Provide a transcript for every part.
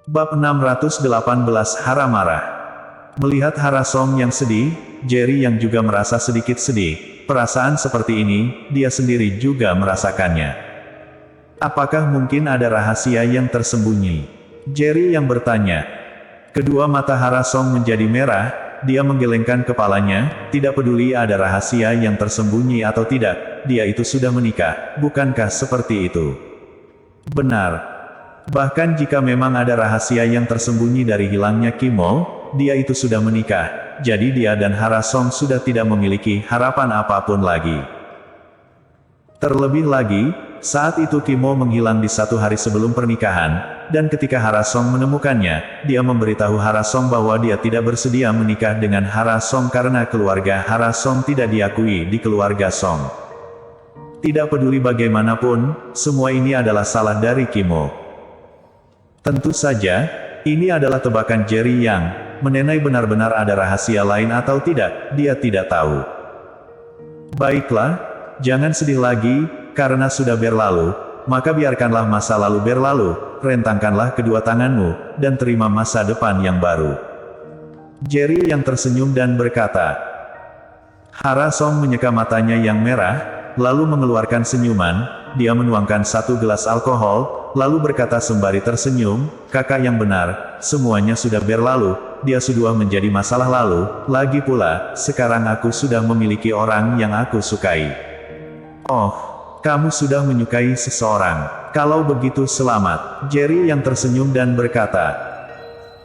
Bab 618 Hara marah. Melihat Hara Song yang sedih, Jerry yang juga merasa sedikit sedih. Perasaan seperti ini, dia sendiri juga merasakannya. Apakah mungkin ada rahasia yang tersembunyi? Jerry yang bertanya. Kedua mata Hara Song menjadi merah, dia menggelengkan kepalanya, tidak peduli ada rahasia yang tersembunyi atau tidak, dia itu sudah menikah, bukankah seperti itu? Benar. Bahkan jika memang ada rahasia yang tersembunyi dari hilangnya Kim Mo, dia itu sudah menikah, jadi dia dan Hara Song sudah tidak memiliki harapan apapun lagi. Terlebih lagi, saat itu Kim Mo menghilang di satu hari sebelum pernikahan, dan ketika Hara Song menemukannya, dia memberitahu Hara Song bahwa dia tidak bersedia menikah dengan Hara Song karena keluarga Hara Song tidak diakui di keluarga Song. Tidak peduli bagaimanapun, semua ini adalah salah dari Kim Mo. Tentu saja, ini adalah tebakan Jerry yang, mengenai benar-benar ada rahasia lain atau tidak, dia tidak tahu. Baiklah, jangan sedih lagi, karena sudah berlalu, maka biarkanlah masa lalu berlalu, rentangkanlah kedua tanganmu, dan terima masa depan yang baru. Jerry yang tersenyum dan berkata. Hara Song menyeka matanya yang merah, lalu mengeluarkan senyuman, dia menuangkan satu gelas alkohol, lalu berkata sembari tersenyum, kakak yang benar, semuanya sudah berlalu, dia sudah menjadi masalah lalu, lagi pula, sekarang aku sudah memiliki orang yang aku sukai. Oh, kamu sudah menyukai seseorang, kalau begitu selamat, Jerry yang tersenyum dan berkata.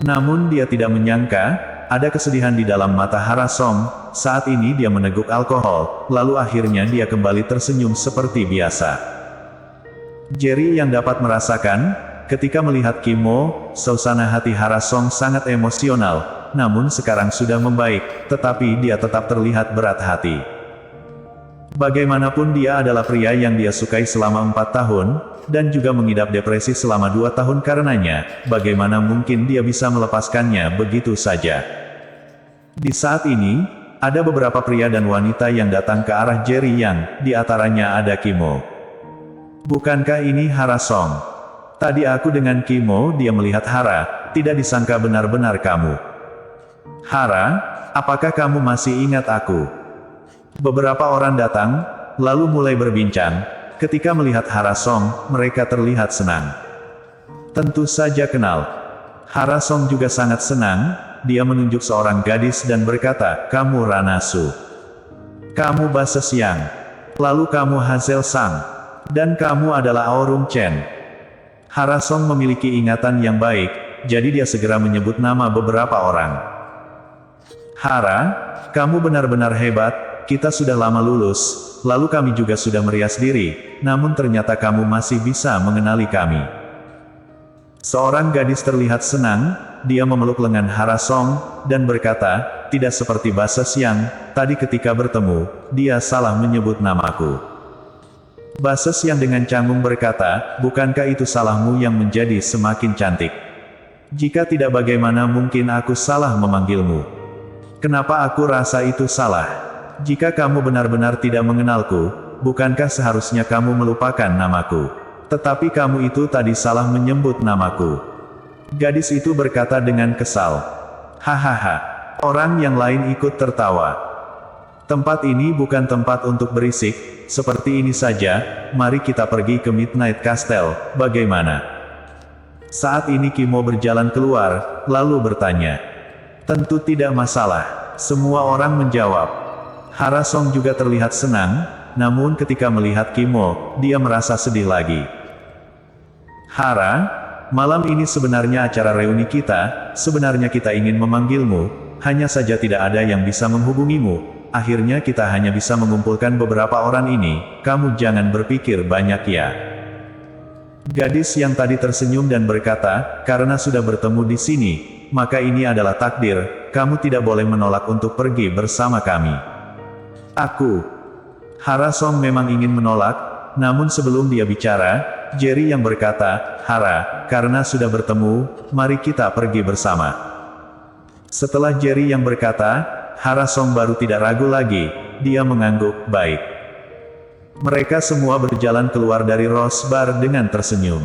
Namun dia tidak menyangka, ada kesedihan di dalam mata Hara Song, saat ini dia meneguk alkohol, lalu akhirnya dia kembali tersenyum seperti biasa. Jerry yang dapat merasakan, ketika melihat Kim Mo, suasana hati Hara Song sangat emosional, namun sekarang sudah membaik, tetapi dia tetap terlihat berat hati. Bagaimanapun dia adalah pria yang dia sukai selama 4 tahun, dan juga mengidap depresi selama 2 tahun karenanya, bagaimana mungkin dia bisa melepaskannya begitu saja. Di saat ini, ada beberapa pria dan wanita yang datang ke arah Jerry yang, di antaranya ada Kim Mo. Bukankah ini Hara Song? Tadi aku dengan Kim Mo dia melihat Hara, tidak disangka benar-benar kamu. Hara, apakah kamu masih ingat aku? Beberapa orang datang, lalu mulai berbincang, ketika melihat Hara Song, mereka terlihat senang. Tentu saja kenal. Hara Song juga sangat senang, dia menunjuk seorang gadis dan berkata, kamu Rana Su. Kamu Base Siang. Lalu kamu Hazel Sang. Dan kamu adalah Aorum Chen. Hara Song memiliki ingatan yang baik, jadi dia segera menyebut nama beberapa orang. Hara, kamu benar-benar hebat, kita sudah lama lulus, lalu kami juga sudah merias diri, namun ternyata kamu masih bisa mengenali kami. Seorang gadis terlihat senang, dia memeluk lengan Hara Song, dan berkata, tidak seperti Base Siang, tadi ketika bertemu, dia salah menyebut namaku. Base Siang dengan canggung berkata, bukankah itu salahmu yang menjadi semakin cantik? Jika tidak bagaimana mungkin aku salah memanggilmu? Kenapa aku rasa itu salah? Jika kamu benar-benar tidak mengenalku, bukankah seharusnya kamu melupakan namaku? Tetapi kamu itu tadi salah menyebut namaku. Gadis itu berkata dengan kesal. Hahaha. Orang yang lain ikut tertawa. Tempat ini bukan tempat untuk berisik, seperti ini saja, mari kita pergi ke Midnight Castle, bagaimana? Saat ini Kim Mo berjalan keluar, lalu bertanya. Tentu tidak masalah, semua orang menjawab. Hara Song juga terlihat senang, namun ketika melihat Kim Mo, dia merasa sedih lagi. Hara, malam ini sebenarnya acara reuni kita, sebenarnya kita ingin memanggilmu, hanya saja tidak ada yang bisa menghubungimu. Akhirnya kita hanya bisa mengumpulkan beberapa orang ini, kamu jangan berpikir banyak ya. Gadis yang tadi tersenyum dan berkata, karena sudah bertemu di sini, maka ini adalah takdir, kamu tidak boleh menolak untuk pergi bersama kami. Aku. Hara Song memang ingin menolak, namun sebelum dia bicara, Jerry yang berkata, Hara, karena sudah bertemu, mari kita pergi bersama. Setelah Jerry yang berkata, Hara Song baru tidak ragu lagi, dia mengangguk, baik. Mereka semua berjalan keluar dari Rose Bar dengan tersenyum.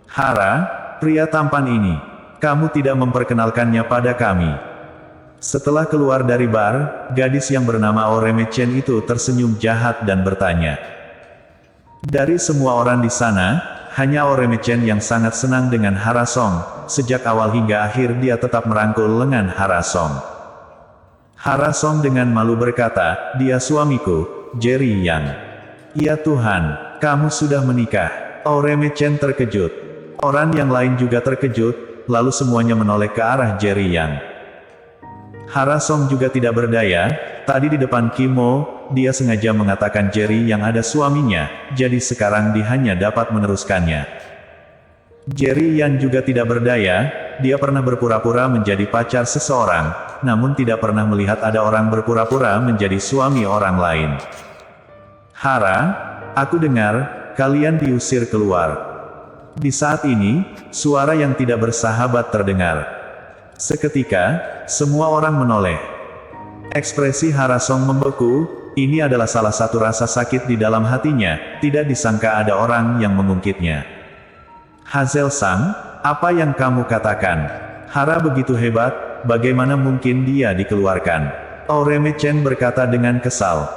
Hara, pria tampan ini. kamu tidak memperkenalkannya pada kami. Setelah keluar dari bar, gadis yang bernama Oreme Chen itu tersenyum jahat dan bertanya. Dari semua orang di sana, hanya Oreme Chen yang sangat senang dengan Hara Song. Sejak awal hingga akhir dia tetap merangkul lengan Hara Song. Hara Song dengan malu berkata, dia suamiku, Jerry Yang. Ya Tuhan, kamu sudah menikah. Oreme Chen terkejut. Orang yang lain juga terkejut, lalu semuanya menoleh ke arah Jerry Yang. Hara Song juga tidak berdaya, tadi di depan Kim Mo, dia sengaja mengatakan Jerry yang ada suaminya, jadi sekarang dia hanya dapat meneruskannya. Jerry yang juga tidak berdaya, dia pernah berpura-pura menjadi pacar seseorang, namun tidak pernah melihat ada orang berpura-pura menjadi suami orang lain. Hara, aku dengar, kalian diusir keluar. Di saat ini, suara yang tidak bersahabat terdengar. Seketika, semua orang menoleh. Ekspresi Hara Song membeku, ini adalah salah satu rasa sakit di dalam hatinya, tidak disangka ada orang yang mengungkitnya. Hazel Sang, apa yang kamu katakan? Hara begitu hebat, bagaimana mungkin dia dikeluarkan? Oreme Chen berkata dengan kesal.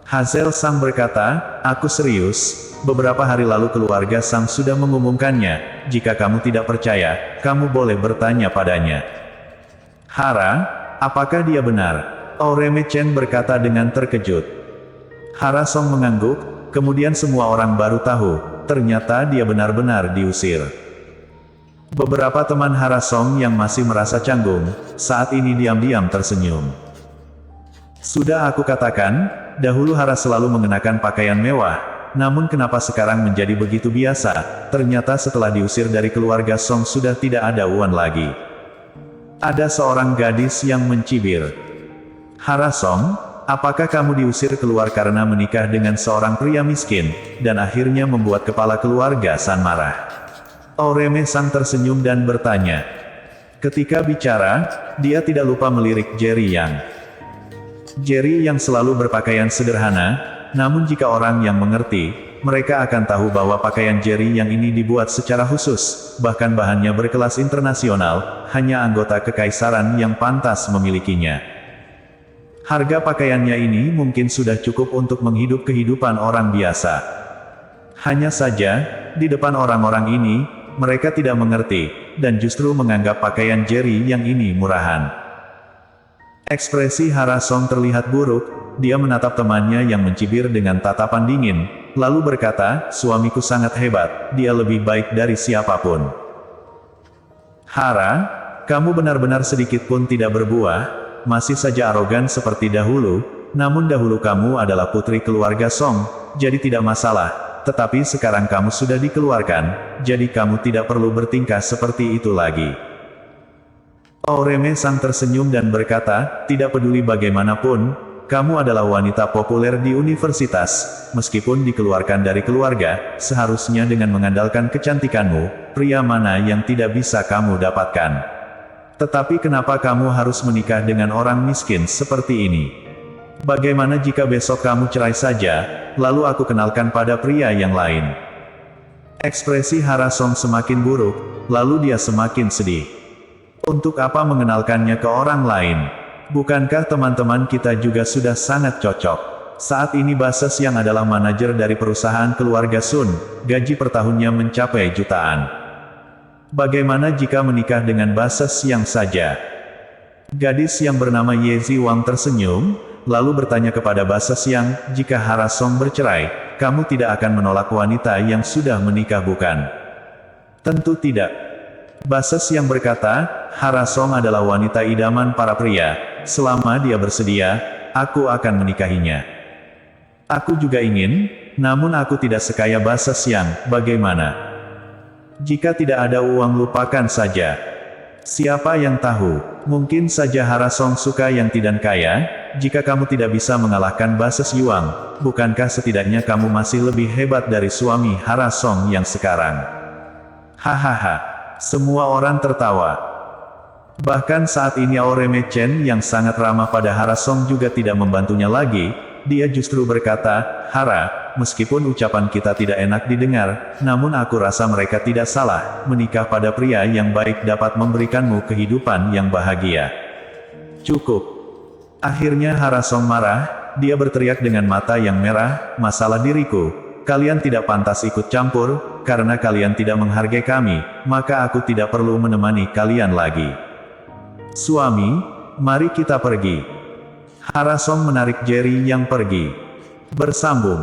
Hazel Sang berkata, aku serius, beberapa hari lalu keluarga Sang sudah mengumumkannya, jika kamu tidak percaya, kamu boleh bertanya padanya. Hara, apakah dia benar? Oreme Chen berkata dengan terkejut. Hara Song mengangguk, kemudian semua orang baru tahu, ternyata dia benar-benar diusir. Beberapa teman Hara Song yang masih merasa canggung, saat ini diam-diam tersenyum. Sudah aku katakan, dahulu Hara selalu mengenakan pakaian mewah, namun kenapa sekarang menjadi begitu biasa, ternyata setelah diusir dari keluarga Song sudah tidak ada uang lagi. Ada seorang gadis yang mencibir. Hara Song, apakah kamu diusir keluar karena menikah dengan seorang pria miskin, dan akhirnya membuat kepala keluarga San marah? Oreme Sang tersenyum dan bertanya. Ketika bicara, dia tidak lupa melirik Jerry Yang. Jerry yang selalu berpakaian sederhana, namun jika orang yang mengerti, mereka akan tahu bahwa pakaian Jerry yang ini dibuat secara khusus, bahkan bahannya berkelas internasional, hanya anggota kekaisaran yang pantas memilikinya. Harga pakaiannya ini mungkin sudah cukup untuk menghidup kehidupan orang biasa. Hanya saja, di depan orang-orang ini, mereka tidak mengerti, dan justru menganggap pakaian Jerry yang ini murahan. Ekspresi Hara Song terlihat buruk, dia menatap temannya yang mencibir dengan tatapan dingin, lalu berkata, suamiku sangat hebat, dia lebih baik dari siapapun. Hara, kamu benar-benar sedikit pun tidak berbuah, masih saja arogan seperti dahulu, namun dahulu kamu adalah putri keluarga Song, jadi tidak masalah, tetapi sekarang kamu sudah dikeluarkan, jadi kamu tidak perlu bertingkah seperti itu lagi. Oreme Sang tersenyum dan berkata, tidak peduli bagaimanapun, kamu adalah wanita populer di universitas, meskipun dikeluarkan dari keluarga, seharusnya dengan mengandalkan kecantikanmu, pria mana yang tidak bisa kamu dapatkan. Tetapi kenapa kamu harus menikah dengan orang miskin seperti ini? Bagaimana jika besok kamu cerai saja, lalu aku kenalkan pada pria yang lain? Ekspresi Hara Song semakin buruk, lalu dia semakin sedih. Untuk apa mengenalkannya ke orang lain? Bukankah teman-teman kita juga sudah sangat cocok? Saat ini Bases yang adalah manajer dari perusahaan keluarga Sun, gaji per tahunnya mencapai jutaan. Bagaimana jika menikah dengan Bases yang saja? Gadis yang bernama Yezi Wang tersenyum, lalu bertanya kepada Bases yang, jika Hara Song bercerai, kamu tidak akan menolak wanita yang sudah menikah bukan? Tentu tidak. Bases yang berkata, Hara Song adalah wanita idaman para pria, selama dia bersedia, aku akan menikahinya. Aku juga ingin, namun aku tidak sekaya Bases yang, bagaimana? Jika tidak ada uang lupakan saja. Siapa yang tahu, mungkin saja Hara Song suka yang tidak kaya, jika kamu tidak bisa mengalahkan Bases Yuang, bukankah setidaknya kamu masih lebih hebat dari suami Hara Song yang sekarang? Hahaha. Semua orang tertawa. Bahkan saat ini Oreme Chen yang sangat ramah pada Hara Song juga tidak membantunya lagi, dia justru berkata, "Hara, meskipun ucapan kita tidak enak didengar, namun aku rasa mereka tidak salah. Menikah pada pria yang baik dapat memberikanmu kehidupan yang bahagia." "Cukup." Akhirnya Hara Song marah, dia berteriak dengan mata yang merah, "Masalah diriku. Kalian tidak pantas ikut campur, karena kalian tidak menghargai kami, maka aku tidak perlu menemani kalian lagi. Suami, mari kita pergi." Hara Song menarik Jerry yang pergi. Bersambung.